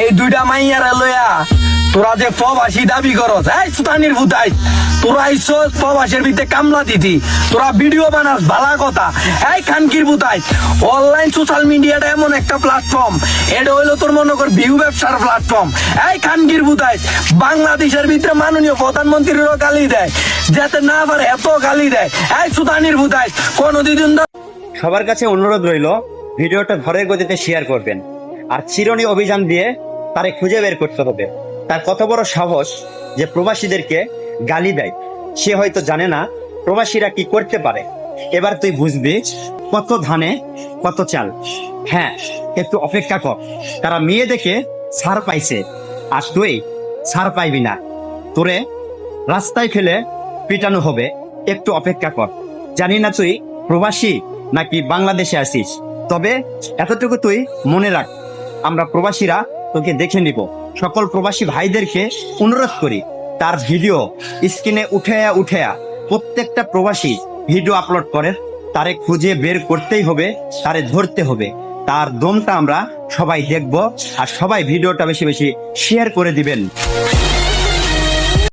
এই দুইটা মাইয়ারে লইয়া তোরা যে প্রবাসী দাবি করস, এই সুতানির ভুতাই, তোরা আইসস প্রবাসের ভিতরে কামলা দিতি, তোরা ভিডিও বানাস ভালা কথা। এই খানকির ভুতাই, অনলাইন সোশ্যাল মিডিয়াটা এমন একটা প্ল্যাটফর্ম, এটা হইলো তোর মনে কর ভিউ ব্যবসার প্ল্যাটফর্ম। এই খানকির ভুতাই, বাংলাদেশের ভিতরে মাননীয় প্রধানমন্ত্রীরও গালি দেয়, যাতে না পারে এত গালি দেয়। এই সুতানির ভুতাই, কোনদিন সবার কাছে অনুরোধ রইল ভিডিওটা ঘরের গতিতে শেয়ার করবেন, আর চিরুনি অভিযান দিয়ে তারে খুঁজে বের করতে হবে। তার কত বড় সাহস যে প্রবাসীদেরকে গালি দেয়। সে হয়তো জানে না প্রবাসীরা কি করতে পারে। এবার তুই বুঝবি কত ধানে কত চাল। হ্যাঁ, একটু অপেক্ষা কর, তারা মেয়ে দেখে ছাড় পাইছে, আর তুই ছাড় পাইবি না। তোরে রাস্তায় ফেলে পিটানো হবে। একটু অপেক্ষা কর। জানি না তুই প্রবাসী নাকি বাংলাদেশে আছিস, তবে এতটুকু তুই মনে রাখ, আমরা প্রবাসীরা তোকে দেখে নিব। সকল প্রবাসী ভাইদেরকে অনুরোধ করি, তার ভিডিও স্ক্রিনে উঠেয়া প্রত্যেকটা প্রবাসী ভিডিও আপলোড করে, তারে খুঁজে বের করতেই হবে, তারে ধরতে হবে। তার দমটা আমরা সবাই দেখব, আর সবাই ভিডিওটা বেশি বেশি শেয়ার করে দিবেন।